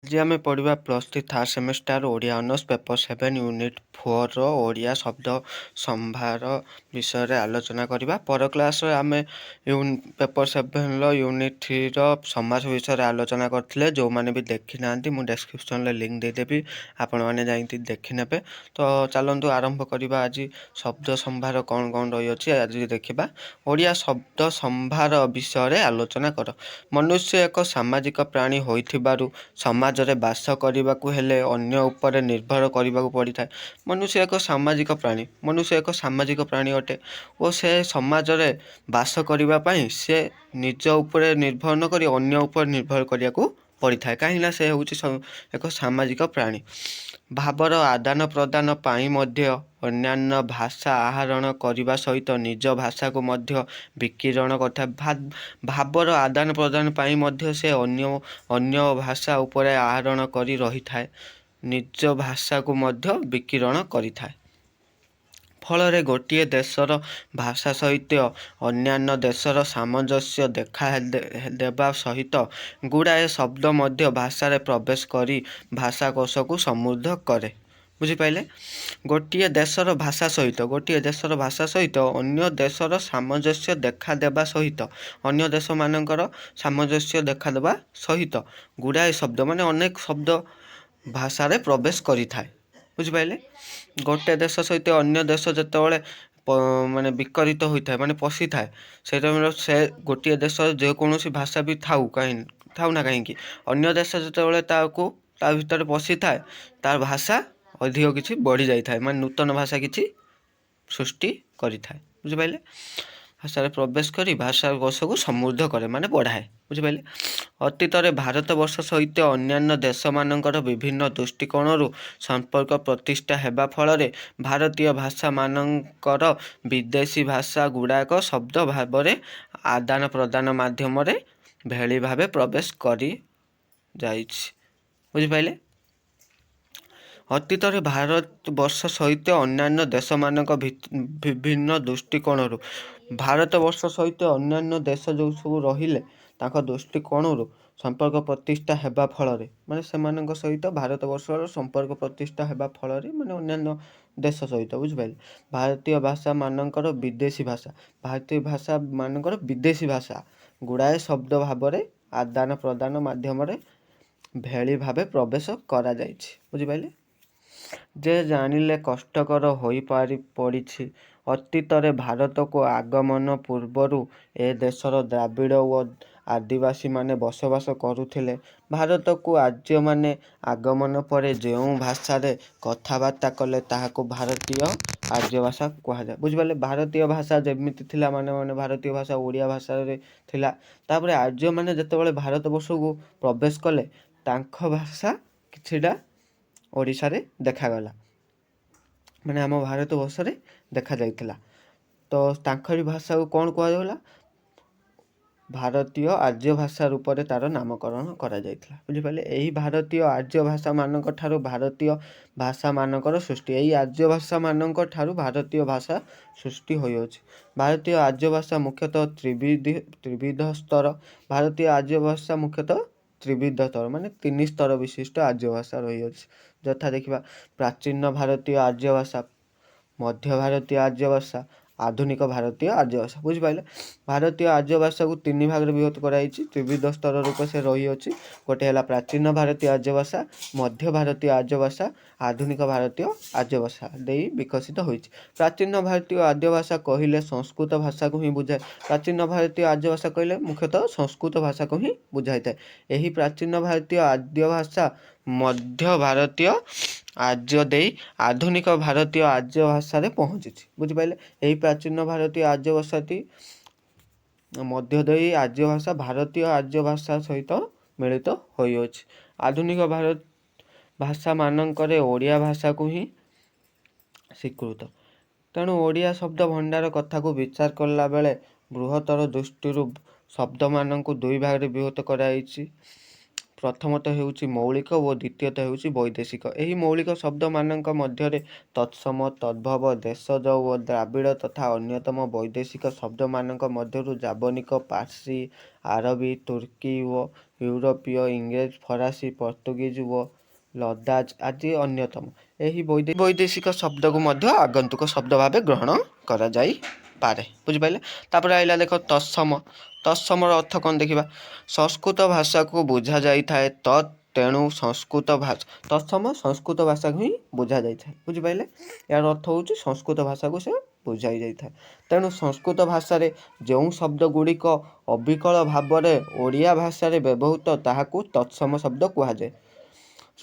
ଆଜି ଆମେ ପଢ଼ିବା +3 third semester Odia honours paper 7 unit 4ର ଓଡ଼ିଆ ଶବ୍ଦ ସମ୍ଭାର ବିଷୟରେ ଆଲୋଚନା କରିବା। ପର କ୍ଲାସ୍ରେ ଆମେ ପେପର 7ର ୟୁନିଟ୍ 3ର ସମାସ ବିଷୟରେ ଆଲୋଚନା କରିଥିଲେ। ଯେଉଁମାନେ ବି ଦେଖିନାହାନ୍ତି ମୁଁ ଡେସ୍କ୍ରିପ୍ସନ୍ରେ ଲିଙ୍କ୍ ଦେଇଦେବି, ଆପଣମାନେ ଯାଇକି ଦେଖିନେବେ। ତ ଚାଲନ୍ତୁ ଆରମ୍ଭ କରିବା। ଆଜି ଶବ୍ଦ ସମ୍ଭାର କ'ଣ କ'ଣ ରହିଅଛି ଆଜି ଦେଖିବା। ଓଡ଼ିଆ ଶବ୍ଦ ସମ୍ଭାର ବିଷୟରେ ଆଲୋଚନା କର। ମନୁଷ୍ୟ ଏକ ସାମାଜିକ ପ୍ରାଣୀ ହୋଇଥିବାରୁ ସମାଜରେ ବାସ କରିବାକୁ ହେଲେ ଅନ୍ୟ ଉପରେ ନିର୍ଭର କରିବାକୁ ପଡ଼ିଥାଏ। ମନୁଷ୍ୟ ଏକ ସାମାଜିକ ପ୍ରାଣୀ ଅଟେ ଓ ସେ ସମାଜରେ ବାସ କରିବା ପାଇଁ ସେ ନିଜ ଉପରେ ନିର୍ଭର ନ କରି ଅନ୍ୟ ଉପରେ ନିର୍ଭର କରିବାକୁ ପଡ଼ିଥାଏ। କାହିଁକିନା ସେ ହେଉଛି ଏକ ସାମାଜିକ ପ୍ରାଣୀ। ଭାବର ଆଦାନ ପ୍ରଦାନ ପାଇଁ ମଧ୍ୟ ଅନ୍ୟାନ୍ୟ ଭାଷା ଆହରଣ କରିବା ସହିତ ନିଜ ଭାଷାକୁ ମଧ୍ୟ ବିକିରଣ କରିଥାଏ। ଭାବର ଆଦାନ ପ୍ରଦାନ ପାଇଁ ମଧ୍ୟ ସେ ଅନ୍ୟ ଭାଷା ଉପରେ ଆହରଣ କରି ରହିଥାଏ, ନିଜ ଭାଷାକୁ ମଧ୍ୟ ବିକିରଣ କରିଥାଏ। ଫଳରେ ଗୋଟିଏ ଦେଶର ଭାଷା ସହିତ ଅନ୍ୟାନ୍ୟ ଦେଶର ସାମଞ୍ଜସ୍ୟ ଦେଖା ଦେବା ସହିତ ଗୁଡ଼ାଏ ଶବ୍ଦ ମଧ୍ୟ ଭାଷାରେ ପ୍ରବେଶ କରି ଭାଷାକୋଷକୁ ସମୃଦ୍ଧ କରେ। ବୁଝିପାରିଲେ? ଗୋଟିଏ ଦେଶର ଭାଷା ସହିତ ଅନ୍ୟ ଦେଶର ସାମଞ୍ଜସ୍ୟ ଦେଖାଦେବା ସହିତ ଗୁଡ଼ାଏ ଶବ୍ଦ ମାନେ ଅନେକ ଶବ୍ଦ ଭାଷାରେ ପ୍ରବେଶ କରିଥାଏ। ବୁଝିପାରିଲେ? ଗୋଟେ ଦେଶ ସହିତ ଅନ୍ୟ ଦେଶ ଯେତେବେଳେ ବିକରିତ ହୋଇଥାଏ ପଶିଥାଏ, ସେଇଟା ସେ ଗୋଟିଏ ଦେଶର ଯେକୌଣସି ଭାଷା ବି ଥାଉ ନା କାହିଁକି ଅନ୍ୟ ଦେଶ ଯେତେବେଳେ ତା ଭିତରେ ପଶିଥାଏ ତାର ଭାଷା ଅଧିକ କିଛି ବଢ଼ି ଯାଇଥାଏ, ନୂତନ ଭାଷା କିଛି ସୃଷ୍ଟି କରିଥାଏ। ବୁଝିପାରିଲେ? ଭାଷାରେ ପ୍ରବେଶ କରି ଭାଷାକୋଷକୁ ସମୃଦ୍ଧ କରେ ବଢ଼ାଏ। ବୁଝିପାରିଲେ? ଅତୀତରେ ଭାରତବର୍ଷ ସହିତ ଅନ୍ୟାନ୍ୟ ଦେଶମାନଙ୍କର ବିଭିନ୍ନ ଦୃଷ୍ଟିକୋଣରୁ ସମ୍ପର୍କ ପ୍ରତିଷ୍ଠା ହେବା ଫଳରେ ଭାରତୀୟ ଭାଷାମାନଙ୍କର ବିଦେଶୀ ଭାଷା ଗୁଡ଼ାକ ଶବ୍ଦ ଭାବରେ ଆଦାନ ପ୍ରଦାନ ମାଧ୍ୟମରେ ଭେଳି ଭାବେ ପ୍ରବେଶ କରି ଯାଇଛି। ବୁଝିପାରିଲେ? ଅତୀତରେ ଭାରତବର୍ଷ ସହିତ ଅନ୍ୟାନ୍ୟ ଦେଶମାନଙ୍କ ବିଭିନ୍ନ ଦୃଷ୍ଟିକୋଣରୁ ଭାରତବର୍ଷ ସହିତ ଅନ୍ୟାନ୍ୟ ଦେଶ ଯେଉଁ ସବୁ ରହିଲେ ତାଙ୍କ ଦୃଷ୍ଟିକୋଣରୁ ସମ୍ପର୍କ ପ୍ରତିଷ୍ଠା ହେବା ଫଳରେ ସେମାନଙ୍କ ସହିତ ଭାରତବର୍ଷର ସମ୍ପର୍କ ପ୍ରତିଷ୍ଠା ହେବା ଫଳରେ ଅନ୍ୟାନ୍ୟ ଦେଶ ସହିତ ବୁଝିପାରିଲେ ଭାରତୀୟ ଭାଷାମାନଙ୍କର ବିଦେଶୀ ଭାଷା ଗୁଡ଼ାଏ ଶବ୍ଦ ଭାବରେ ଆଦାନ ପ୍ରଦାନ ମାଧ୍ୟମରେ ଭେଳି ଭାବେ ପ୍ରବେଶ କରାଯାଇଛି। ବୁଝିପାରିଲେ? ଯେ ଜାଣିଲେ କଷ୍ଟକର ପଡ଼ିଛି। ଅତୀତରେ ଭାରତକୁ ଆଗମନ ପୂର୍ବରୁ ଏ ଦେଶର ଦ୍ରାବିଡ଼ ଓ ଆଦିବାସୀମାନେ ବସବାସ କରୁଥିଲେ। ଭାରତକୁ ଆର୍ଯ୍ୟମାନେ ଆଗମନ ପରେ ଯେଉଁ ଭାଷାରେ କଥାବାର୍ତ୍ତା କଲେ ତାହାକୁ ଭାରତୀୟ ଆର୍ଯ୍ୟ ଭାଷା କୁହାଯାଏ। ବୁଝିପାରିଲେ? ଭାରତୀୟ ଭାଷା ଯେମିତି ଥିଲା ଭାରତୀୟ ଭାଷା ଓଡ଼ିଆ ଭାଷାରେ ଥିଲା। ତାପରେ ଆର୍ଯ୍ୟମାନେ ଯେତେବେଳେ ଭାରତବର୍ଷକୁ ପ୍ରବେଶ କଲେ ତାଙ୍କ ଭାଷା କିଛିଟା ଓଡ଼ିଶାରେ ଦେଖାଗଲା, ଆମ ଭାରତବର୍ଷରେ ଦେଖାଯାଇଥିଲା। ତ ତାଙ୍କରି ଭାଷାକୁ କ'ଣ କୁହାଯାଉଥିଲା? ଭାରତୀୟ ଆର୍ଯ୍ୟ ଭାଷା ରୂପରେ ତାର ନାମକରଣ କରାଯାଇଥିଲା। ବୁଝିପାରିଲେ? ଏହି ଭାରତୀୟ ଆର୍ଯ୍ୟ ଭାଷାମାନଙ୍କ ଠାରୁ ଭାରତୀୟ ଭାଷାମାନଙ୍କର ସୃଷ୍ଟି। ଏହି ଆର୍ଯ୍ୟ ଭାଷାମାନଙ୍କ ଠାରୁ ଭାରତୀୟ ଭାଷା ସୃଷ୍ଟି ହୋଇଅଛି। ଭାରତୀୟ ଆର୍ଯ୍ୟ ଭାଷା ମୁଖ୍ୟତଃ ତ୍ରିବିଧ ସ୍ତର। ଭାରତୀୟ ଆର୍ଯ୍ୟ ଭାଷା ମୁଖ୍ୟତଃ ତ୍ରିବିଧ ସ୍ତର 3 ସ୍ତର ବିଶିଷ୍ଟ ଆର୍ଯ୍ୟ ଭାଷା ରହିଅଛି। ଯଥା ଦେଖିବା ପ୍ରାଚୀନ ଭାରତୀୟ ଆର୍ଯ୍ୟ ଭାଷା, ମଧ୍ୟ ଭାରତୀୟ ଆର୍ଯ୍ୟ ଭାଷା, ଆଧୁନିକ ଭାରତୀୟ ଆର୍ଯ୍ୟ ଭାଷା। ବୁଝିପାରିଲେ? ଭାରତୀୟ ଆର୍ଯ୍ୟ ଭାଷାକୁ 3 ଭାଗରେ ବିଭକ୍ତ କରାଯାଇଛି। ତ୍ରିବିଧ ସ୍ତର ରୂପେ ସେ ରହିଅଛି। ଗୋଟେ ହେଲା ପ୍ରାଚୀନ ଭାରତୀୟ ଆର୍ଯ୍ୟ ଭାଷା, ମଧ୍ୟ ଭାରତୀୟ ଆର୍ଯ୍ୟ ଭାଷା, ଆଧୁନିକ ଭାରତୀୟ ଆର୍ଯ୍ୟ ଭାଷା ଦେଇ ବିକଶିତ ହୋଇଛି। ପ୍ରାଚୀନ ଭାରତୀୟ ଆର୍ଯ୍ୟ ଭାଷା କହିଲେ ସଂସ୍କୃତ ଭାଷାକୁ ହିଁ ବୁଝାଏ। ପ୍ରାଚୀନ ଭାରତୀୟ ଆର୍ଯ୍ୟ ଭାଷା କହିଲେ ମୁଖ୍ୟତଃ ସଂସ୍କୃତ ଭାଷାକୁ ହିଁ ବୁଝାଇଥାଏ। ଏହି ପ୍ରାଚୀନ ଭାରତୀୟ ଆର୍ଯ୍ୟ ଭାଷା ମଧ୍ୟ ଭାରତୀୟ ଆର୍ଯ୍ୟ ଦେଇ ଆଧୁନିକ ଭାରତୀୟ ଆର୍ଯ୍ୟ ଭାଷାରେ ପହଞ୍ଚିଛି। ବୁଝିପାରିଲେ? ଏହି ପ୍ରାଚୀନ ଭାରତୀୟ ଆର୍ଯ୍ୟ ଭାଷାଟି ମଧ୍ୟ ଦେଇ ଆର୍ଯ୍ୟ ଭାଷା ଭାରତୀୟ ଆର୍ଯ୍ୟ ଭାଷା ସହିତ ମିଳିତ ହୋଇଅଛି। ଆଧୁନିକ ଭାଷାମାନଙ୍କରେ ଓଡ଼ିଆ ଭାଷାକୁ ହିଁ ସ୍ୱୀକୃତ। ତେଣୁ ଓଡ଼ିଆ ଶବ୍ଦ ଭଣ୍ଡାର କଥାକୁ ବିଚାର କଲା ବେଳେ ବୃହତ୍ତର ଦୃଷ୍ଟିରୁ ଶବ୍ଦମାନଙ୍କୁ 2 ଭାଗରେ ବିଭକ୍ତ କରାଯାଇଛି। ପ୍ରଥମତଃ ହେଉଛି ମୌଳିକ ଓ ଦ୍ୱିତୀୟତଃ ହେଉଛି ବୈଦେଶିକ। ଏହି ମୌଳିକ ଶବ୍ଦମାନଙ୍କ ମଧ୍ୟରେ ତତ୍ସମ, ତଦ୍ଭବ, ଦେଶଜ ଓ ଦ୍ରାବିଡ଼ ତଥା ଅନ୍ୟତମ। ବୈଦେଶିକ ଶବ୍ଦମାନଙ୍କ ମଧ୍ୟରୁ ଜାବନିକ, ପାର୍ସୀ, ଆରବୀ, ତୁର୍କୀ ଓ ୟୁରୋପୀୟ, ଇଂରେଜ, ଫରାସୀ, ପର୍ତ୍ତୁଗୀଜ ଓ ଲଦାଜ ଆଦି ଅନ୍ୟତମ। ଏହି ବୈଦେଶିକ ଶବ୍ଦକୁ ମଧ୍ୟ ଆଗନ୍ତୁକ ଶବ୍ଦ ଭାବେ ଗ୍ରହଣ କରାଯାଇପାରେ। ବୁଝିପାରିଲେ? ତାପରେ ଆସିଲା ଦେଖ ତତ୍ସମ। ତତ୍ସମର ଅର୍ଥ କ'ଣ ଦେଖିବା? ସଂସ୍କୃତ ଭାଷାକୁ ବୁଝାଯାଇଥାଏ ତେଣୁ ସଂସ୍କୃତ ଭାଷା ତତ୍ସମ ସଂସ୍କୃତ ଭାଷାକୁ ହିଁ ବୁଝାଯାଇଥାଏ। ବୁଝିପାରିଲେ? ଏହାର ଅର୍ଥ ହେଉଛି ସଂସ୍କୃତ ଭାଷାକୁ ସେ ବୁଝାଇ ଯାଇଥାଏ। ତେଣୁ ସଂସ୍କୃତ ଭାଷାରେ ଯେଉଁ ଶବ୍ଦ ଗୁଡ଼ିକ ଅବିକଳ ଭାବରେ ଓଡ଼ିଆ ଭାଷାରେ ବ୍ୟବହୃତ ତାହାକୁ ତତ୍ସମ ଶବ୍ଦ କୁହାଯାଏ।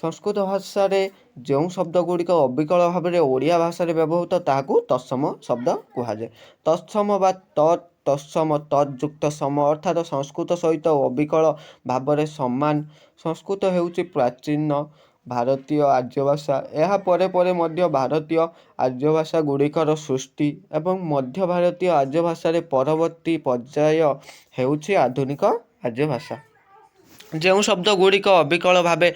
ସଂସ୍କୃତ ଭାଷାରେ ଯେଉଁ ଶବ୍ଦ ଗୁଡ଼ିକ ଅବିକଳ ଭାବରେ ଓଡ଼ିଆ ଭାଷାରେ ବ୍ୟବହୃତ ତାହାକୁ ତତ୍ସମ ଶବ୍ଦ କୁହାଯାଏ। ତତ୍ସମ ବା ତତ୍ସମ ତତ୍ଯୁକ୍ତ ସମ ଅର୍ଥାତ୍ ସଂସ୍କୃତ ସହିତ ଅବିକଳ ଭାବରେ ସମାନ। ସଂସ୍କୃତ ହେଉଛି ପ୍ରାଚୀନ ଭାରତୀୟ ଆର୍ଯ୍ୟ ଭାଷା। ଏହା ପରେ ପରେ ମଧ୍ୟ ଭାରତୀୟ ଆର୍ଯ୍ୟ ଭାଷା ଗୁଡ଼ିକର ସୃଷ୍ଟି ଏବଂ ମଧ୍ୟ ଭାରତୀୟ ଆର୍ଯ୍ୟ ଭାଷାରେ ପରବର୍ତ୍ତୀ ପର୍ଯ୍ୟାୟ ହେଉଛି ଆଧୁନିକ ଆର୍ଯ୍ୟ ଭାଷା। ଯେଉଁ ଶବ୍ଦ ଗୁଡ଼ିକ ଅବିକଳ ଭାବେ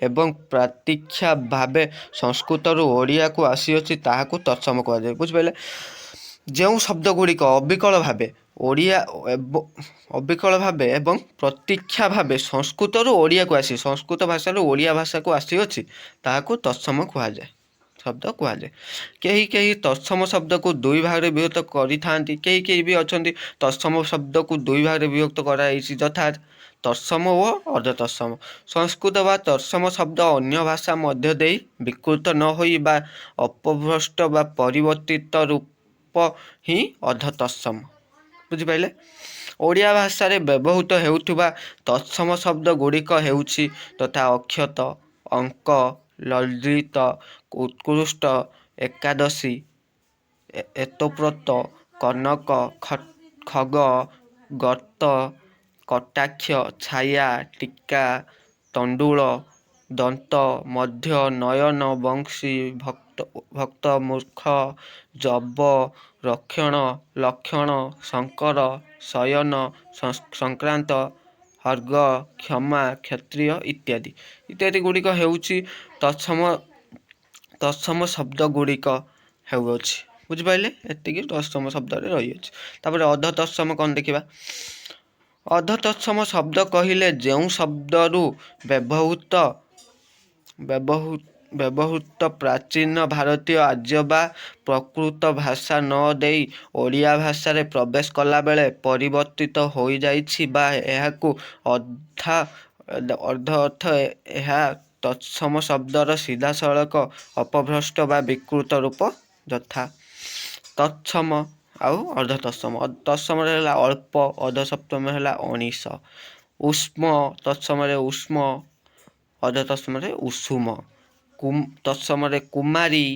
ଏବଂ ପ୍ରତୀକ୍ଷା ଭାବେ ସଂସ୍କୃତରୁ ଓଡ଼ିଆକୁ ଆସିଅଛି ତାହାକୁ ତତ୍ସମ କୁହାଯାଏ। ବୁଝିପାରିଲେ? ଯେଉଁ ଶବ୍ଦ ଗୁଡ଼ିକ ଅବିକଳ ଭାବେ ଏବଂ ପ୍ରତୀକ୍ଷା ଭାବେ ସଂସ୍କୃତରୁ ଓଡ଼ିଆକୁ ଆସି ସଂସ୍କୃତ ଭାଷାରୁ ଓଡ଼ିଆ ଭାଷାକୁ ଆସିଅଛି ତାହାକୁ ତତ୍ସମ ଶବ୍ଦ କୁହାଯାଏ। କେହି ତତ୍ସମ ଶବ୍ଦକୁ ଦୁଇ ଭାଗରେ ବିଭକ୍ତ କରିଥାନ୍ତି। କେହି ବି ଅଛନ୍ତି ତତ୍ସମ ଶବ୍ଦକୁ ଦୁଇ ଭାଗରେ ବିଭକ୍ତ କରାଯାଇଛି, ଯଥା ତତ୍ସମ ଓ ଅର୍ଦ୍ଧତତ୍ସମ। ସଂସ୍କୃତ ବା ତତ୍ସମ ଶବ୍ଦ ଅନ୍ୟ ଭାଷା ମଧ୍ୟ ଦେଇ ବିକୃତ ନ ହୋଇ ବା ଅପଭ୍ରଷ୍ଟ ବା ପରିବର୍ତ୍ତିତ ରୂପ ହିଁ ଅର୍ଦ୍ଧତତ୍ସମ। ବୁଝିପାରିଲେ? ଓଡ଼ିଆ ଭାଷାରେ ବ୍ୟବହୃତ ହେଉଥିବା ତତ୍ସମ ଶବ୍ଦ ଗୁଡ଼ିକ ହେଉଛି ତଥା ଅକ୍ଷତ, ଅଙ୍କ, ଲଳିତ, ଉତ୍କୃଷ୍ଟ, ଏକାଦଶୀ, ଏତୋପ୍ରୋତ, କନକ, ଖଗ, ଗର୍ତ୍ତ, କଟାକ୍ଷ, ଛାୟା, ଟୀକା, ତଣ୍ଡୁଳ, ଦନ୍ତ, ମଧ୍ୟ, ନୟନ, ବଂଶୀ, ଭକ୍ତ, ମୂର୍ଖ, ଜବ, ରକ୍ଷଣ, ଲକ୍ଷଣ, ଶଙ୍କର, ଶୟନ, ସଂକ୍ରାନ୍ତ, ହର୍ଗ, କ୍ଷମା, କ୍ଷତ୍ରିୟ ଇତ୍ୟାଦି ଗୁଡ଼ିକ ହେଉଛି ତତ୍ସମ ଶବ୍ଦ ଗୁଡ଼ିକ ହେଉଅଛି। ବୁଝିପାରିଲେ? ଏତିକି ତତ୍ସମ ଶବ୍ଦରେ ରହିଅଛି। ତାପରେ ଅର୍ଦ୍ଧତତ୍ସମ କ'ଣ ଦେଖିବା? ଅର୍ଦ୍ଧତତ୍ସମ ଶବ୍ଦ କହିଲେ ଯେଉଁ ଶବ୍ଦରୁ ବ୍ୟବହୃତ ପ୍ରାଚୀନ ଭାରତୀୟ ଆର୍ଯ୍ୟ ବା ପ୍ରାକୃତ ଭାଷା ନ ଦେଇ ଓଡ଼ିଆ ଭାଷାରେ ପ୍ରବେଶ କଲାବେଳେ ପରିବର୍ତ୍ତିତ ହୋଇଯାଇଛି ବା ଏହାକୁ ଅର୍ଦ୍ଧ ଏହା ତତ୍ସମ ଶବ୍ଦର ସିଧାସଳଖ ଅପଭ୍ରଷ୍ଟ ବା ବିକୃତ ରୂପ, ଯଥା ତତ୍ସମ ଆଉ ଅର୍ଦ୍ଧତତ୍ସମ। ତତ୍ସମରେ ହେଲା ଅଳ୍ପ, ଅର୍ଦ୍ଧତତ୍ସମରେ ହେଲା ଅଣିଷ। ଉଷ୍ମ ତତ୍ସମରେ ଉଷ୍ମ, ଅର୍ଦ୍ଧତତ୍ସମରେ ଉଷୁମ। ତତ୍ସମରେ କୁମାରୀ,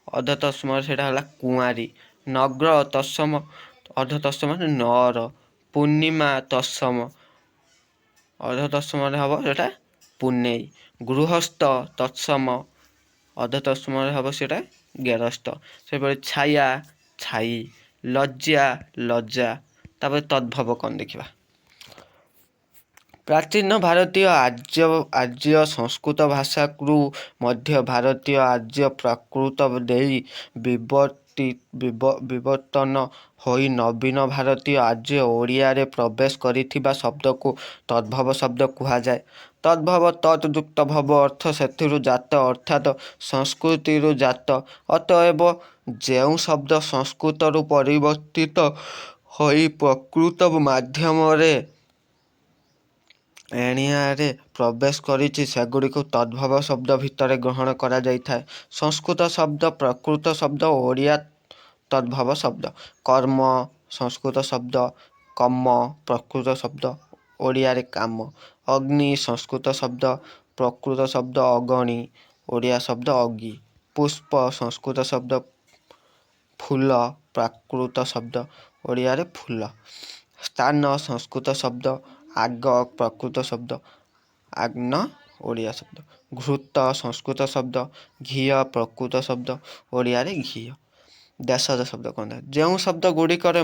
ଅର୍ଦ୍ଧତତ୍ସମରେ ସେଇଟା ହେଲା କୁଆଁରୀ। ନଗ୍ର ତତ୍ସମ, ଅର୍ଦ୍ଧତତ୍ସମରେ ନଅର। ପୂର୍ଣ୍ଣିମା ତତ୍ସମ, ଅର୍ଦ୍ଧତତ୍ସମରେ ହେବ ସେଇଟା ପୁନେଇ। ଗୃହସ୍ଥ ତତ୍ସମ, ଅର୍ଦ୍ଧତତ୍ସମରେ ହେବ ସେଇଟା ଗେରସ୍ତ। ସେପରି ଛାୟା, ଛାଇ। ଲଜ୍ଜା, ଲଜ୍ଜା। ତାପରେ ତଦ୍ଭବ କ'ଣ ଦେଖିବା? ପ୍ରାଚୀନ ଭାରତୀୟ ଆର୍ଯ୍ୟ ସଂସ୍କୃତ ଭାଷାରୁ ମଧ୍ୟ ଭାରତୀୟ ଆର୍ଯ୍ୟ ପ୍ରାକୃତ ଦେଇ ବିବର୍ତ୍ତନ ହୋଇ ନବୀନ ଭାରତୀୟ ଆର୍ଯ୍ୟ ଓଡ଼ିଆରେ ପ୍ରବେଶ କରିଥିବା ଶବ୍ଦକୁ ତଦ୍ଭବ ଶବ୍ଦ କୁହାଯାଏ। ତଦ୍ଭବ ତତ୍-ଯୁକ୍ତ ଭବ ଅର୍ଥ ସେଥିରୁ ଜାତ ଅର୍ଥାତ୍ ସଂସ୍କୃତିରୁ ଜାତ। ଅତଏବ ଯେଉଁ ଶବ୍ଦ ସଂସ୍କୃତରୁ ପରିବର୍ତ୍ତିତ ହୋଇ ପ୍ରାକୃତ ମାଧ୍ୟମରେ ଏଣିଆରେ ପ୍ରବେଶ କରିଛି ସେଗୁଡ଼ିକୁ ତଦ୍ଭବ ଶବ୍ଦ ଭିତରେ ଗ୍ରହଣ କରାଯାଇଥାଏ। ସଂସ୍କୃତ ଶବ୍ଦ ପ୍ରାକୃତ ଶବ୍ଦ, ଓଡ଼ିଆ ତଦ୍ଭବ ଶବ୍ଦ। କର୍ମ ସଂସ୍କୃତ ଶବ୍ଦ, କମ ପ୍ରାକୃତ ଶବ୍ଦ, ଓଡ଼ିଆରେ କାମ। ଅଗ୍ନି ସଂସ୍କୃତ ଶବ୍ଦ, ପ୍ରାକୃତ ଶବ୍ଦ ଅଗଣି, ଓଡ଼ିଆ ଶବ୍ଦ ଅଗି। ପୁଷ୍ପ ସଂସ୍କୃତ ଶବ୍ଦ, ଫୁଲ ପ୍ରାକୃତ ଶବ୍ଦ, ଓଡ଼ିଆରେ ଫୁଲ। ସ୍ଥାନ ସଂସ୍କୃତ ଶବ୍ଦ, ଆଗ ପ୍ରାକୃତ ଶବ୍ଦ, ଆଗ୍ନ, ଓଡ଼ିଆ ଶବ୍ଦ। ଘୃତ ସଂସ୍କୃତ ଶବ୍ଦ, ଘିଅ ପ୍ରାକୃତ ଶବ୍ଦ, ଓଡ଼ିଆରେ ଘିଅ। ଦେଶଜ ଶବ୍ଦ କ'ଣ? ଯେଉଁ ଶବ୍ଦ ଗୁଡ଼ିକର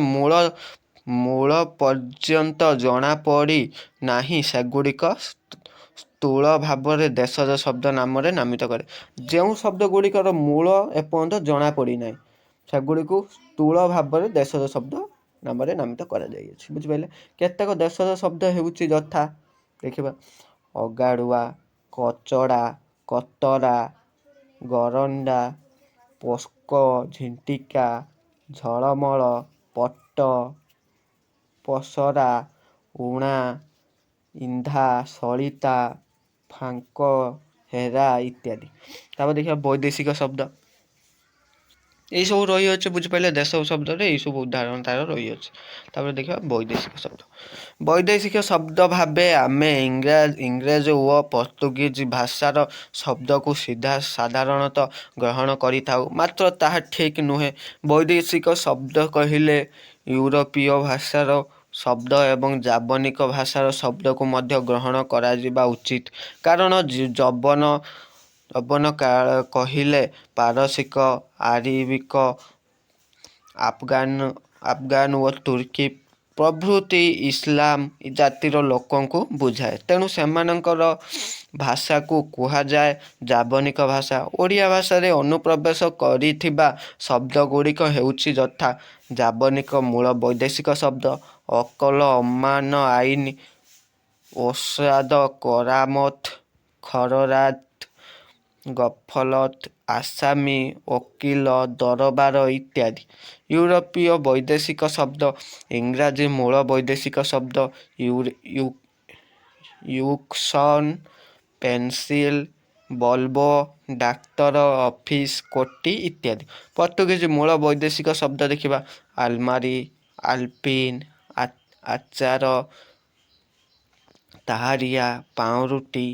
ମୂଳ ପର୍ଯ୍ୟନ୍ତ ଜଣାପଡ଼ି ନାହିଁ ସେଗୁଡ଼ିକ ସ୍ଥୂଳ ଭାବରେ ଦେଶଜ ଶବ୍ଦ ନାମରେ ନାମିତ କରେ। ଯେଉଁ ଶବ୍ଦ ଗୁଡ଼ିକର ମୂଳ ଏପର୍ଯ୍ୟନ୍ତ ଜଣାପଡ଼ି ନାହିଁ ସେଗୁଡ଼ିକୁ ସ୍ଥୂଳ ଭାବରେ ଦେଶଜ ଶବ୍ଦ ନାମରେ ନାମିତ କରାଯାଇଅଛି। ବୁଝିପାରିଲେ? କେତେକ ଦେଶଜ ଶବ୍ଦ ହେଉଛି ଯଥା ଦେଖିବା ଅଗାଡୁଆ, କଚଡ଼ା, କତରା, ଗରଣ୍ଡା, ପୋସ୍କ, ଝିଣ୍ଟିକା, ଝଳମଳ, ପଟ, ପସରା, ଉଣା, ଇନ୍ଧା, ସଳିତା, ଫାଙ୍କ, ହେରା ଇତ୍ୟାଦି। ତାପରେ ଦେଖିବା ବୈଦେଶିକ ଶବ୍ଦ। ଏଇସବୁ ରହିଅଛି ବୁଝିପାରିଲେ, ଦେଶ ଶବ୍ଦରେ ଏଇସବୁ ଉଦାହରଣ ତାର ରହିଅଛି। ତାପରେ ଦେଖିବା ବୈଦେଶିକ ଶବ୍ଦ। ବୈଦେଶିକ ଶବ୍ଦ ଭାବେ ଆମେ ଇଂରାଜୀ ଓ ପର୍ତ୍ତୁଗୀଜ ଭାଷାର ଶବ୍ଦକୁ ସାଧାରଣତଃ ଗ୍ରହଣ କରିଥାଉ, ମାତ୍ର ତାହା ଠିକ୍ ନୁହେଁ। ବୈଦେଶିକ ଶବ୍ଦ କହିଲେ ୟୁରୋପୀୟ ଭାଷାର ଶବ୍ଦ ଏବଂ ଜାବନିକ ଭାଷାର ଶବ୍ଦକୁ ମଧ୍ୟ ଗ୍ରହଣ କରାଯିବା ଉଚିତ, କାରଣ ଯବନ କହିଲେ ପାରସିକ, ଆରବିକ, ଆଫଗାନ ଓ ତୁର୍କୀ ପ୍ରଭୃତି ଇସଲାମ ଜାତିର ଲୋକଙ୍କୁ ବୁଝାଏ। ତେଣୁ ସେମାନଙ୍କର ଭାଷାକୁ କୁହାଯାଏ ଜାବନିକ ଭାଷା। ଓଡ଼ିଆ ଭାଷାରେ ଅନୁପ୍ରବେଶ କରିଥିବା ଶବ୍ଦଗୁଡ଼ିକ ହେଉଛି ଯଥା ଜାବନିକ ମୂଳ ବୈଦେଶିକ ଶବ୍ଦ ଅକଲ, ଅମାନ, ଆଇନ, ଓସ୍ତାଦ, କରାମତ, ଖରରାତ, ଗଫଲତ, ଆସାମୀ, ଓକିଲ, ଦରବାର ଇତ୍ୟାଦି। ୟୁରୋପୀୟ ବୈଦେଶିକ ଶବ୍ଦ ଇଂରାଜୀ ମୂଳ ବୈଦେଶିକ ଶବ୍ଦ ୟୁକ୍ସନ୍, ପେନ୍ସିଲ, ବଲ୍ବ, ଡାକ୍ତର, ଅଫିସ, କୋଠି ଇତ୍ୟାଦି। ପର୍ତ୍ତୁଗୀଜ ମୂଳ ବୈଦେଶିକ ଶବ୍ଦ ଦେଖିବା ଆଲମାରି, ଆଲପିନ, ଆଚାର, ତାହାରିଆ, ପାଉଁରୁଟି,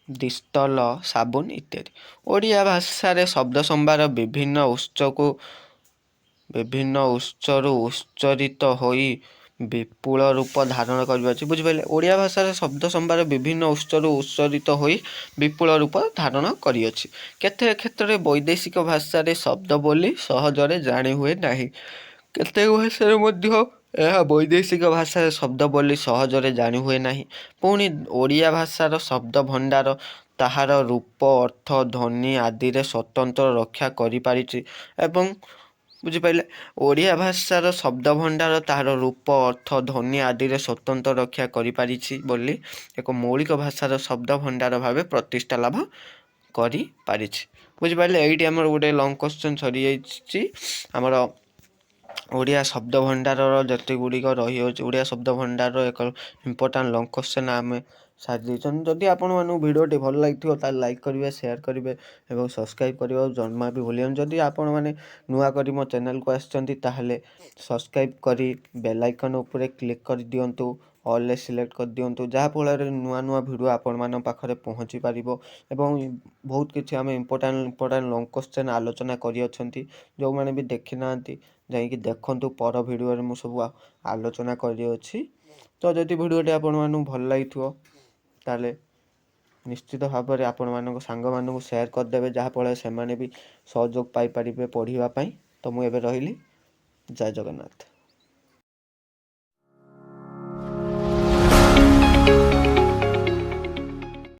ଦିସ୍ତଲ, ସାବୁନ ଇତ୍ୟାଦି। ଓଡ଼ିଆ ଭାଷାରେ ଶବ୍ଦ ସମ୍ଭାର ବିଭିନ୍ନ ଉତ୍ସରୁ ଉଚ୍ଚରିତ ହୋଇ ବିପୁଳ ରୂପ ଧାରଣ କରିପାରୁଛି। ବୁଝିପାରିଲେ, ଓଡ଼ିଆ ଭାଷାର ଶବ୍ଦ ସମ୍ଭାର ବିଭିନ୍ନ ଉତ୍ସରୁ ଉଚ୍ଚରିତ ହୋଇ ବିପୁଳ ରୂପ ଧାରଣ କରିଅଛି। କେତେକ କ୍ଷେତ୍ରରେ ବୈଦେଶିକ ଭାଷାରେ ଶବ୍ଦ ବୋଲି ସହଜରେ ଜାଣି ହୁଏ ନାହିଁ। କେତେକ ଭାଷାରେ ମଧ୍ୟ ଏହା ବୈଦେଶିକ ଭାଷାରେ ଶବ୍ଦ ବୋଲି ସହଜରେ ଜାଣି ହୁଏ ନାହିଁ। ପୁଣି ଓଡ଼ିଆ ଭାଷାର ଶବ୍ଦ ଭଣ୍ଡାର ତାହାର ରୂପ, ଅର୍ଥ, ଧ୍ୱନି ଆଦିରେ ସ୍ୱତନ୍ତ୍ର ରକ୍ଷା କରିପାରିଛି ଏବଂ ବୁଝିପାରିଲେ, ଓଡ଼ିଆ ଭାଷାର ଶବ୍ଦ ଭଣ୍ଡାର ତାହାର ରୂପ, ଅର୍ଥ, ଧ୍ୱନି ଆଦିରେ ସ୍ୱତନ୍ତ୍ର ରକ୍ଷା କରିପାରିଛି ବୋଲି ଏକ ମୌଳିକ ଭାଷାର ଶବ୍ଦ ଭଣ୍ଡାର ଭାବେ ପ୍ରତିଷ୍ଠା ଲାଭ କରିପାରିଛି। ବୁଝିପାରିଲେ, ଏଇଠି ଆମର ଗୋଟେ ଲଙ୍ଗ କ୍ୱେଶ୍ଚନ୍ ସରିଯାଇଛି। ଆମର ଓଡ଼ିଆ ଶବ୍ଦ ଭଣ୍ଡାରର ଯେତେ ଗୁଡ଼ିକ ରହିଅଛି, ଓଡ଼ିଆ ଶବ୍ଦ ଭଣ୍ଡାରର ଏକ ଇମ୍ପୋର୍ଟାଣ୍ଟ ଲଙ୍ଗ କ୍ୱେଶ୍ଚନ୍ ଆମେ ସାରି ଦେଇଛନ୍ତି। ଯଦି ଆପଣମାନଙ୍କୁ ଭିଡ଼ିଓଟି ଭଲ ଲାଗିଥିବ ତାହେଲେ ଲାଇକ୍ କରିବେ, ସେୟାର କରିବେ ଏବଂ ସବସ୍କ୍ରାଇବ୍ କରିବାକୁ ଜମା ବି ଭୁଲିବେନି। ଯଦି ଆପଣମାନେ ନୂଆ କରି ମୋ ଚ୍ୟାନେଲକୁ ଆସିଛନ୍ତି ତାହେଲେ ସବସ୍କ୍ରାଇବ୍ କରି ବେଲ୍ ଆଇକନ୍ ଉପରେ କ୍ଲିକ୍ କରିଦିଅନ୍ତୁ, ଅଲ୍ରେ ସିଲେକ୍ଟ କରିଦିଅନ୍ତୁ, ଯାହାଫଳରେ ନୂଆ ନୂଆ ଭିଡ଼ିଓ ଆପଣମାନଙ୍କ ପାଖରେ ପହଞ୍ଚି ପାରିବ। ଏବଂ ବହୁତ କିଛି ଆମେ ଇମ୍ପୋର୍ଟାଣ୍ଟ ଲଙ୍ଗ କ୍ୱେଶ୍ଚନ୍ ଆଲୋଚନା କରିଅଛନ୍ତି। ଯେଉଁମାନେ ବି ଦେଖିନାହାନ୍ତି ଯାଇକି ଦେଖନ୍ତୁ, ପର ଭିଡ଼ିଓରେ ମୁଁ ସବୁ ଆଲୋଚନା କରିଅଛି। ତ ଯଦି ଭିଡ଼ିଓଟି ଆପଣମାନଙ୍କୁ ଭଲ ଲାଗିଥିବ ତାହେଲେ ନିଶ୍ଚିତ ଭାବରେ ଆପଣମାନଙ୍କ ସାଙ୍ଗମାନଙ୍କୁ ସେୟାର କରିଦେବେ, ଯାହାଫଳରେ ସେମାନେ ବି ସହଯୋଗ ପାଇପାରିବେ ପଢ଼ିବା ପାଇଁ। ତ ମୁଁ ଏବେ ରହିଲି, ଜୟ ଜଗନ୍ନାଥ।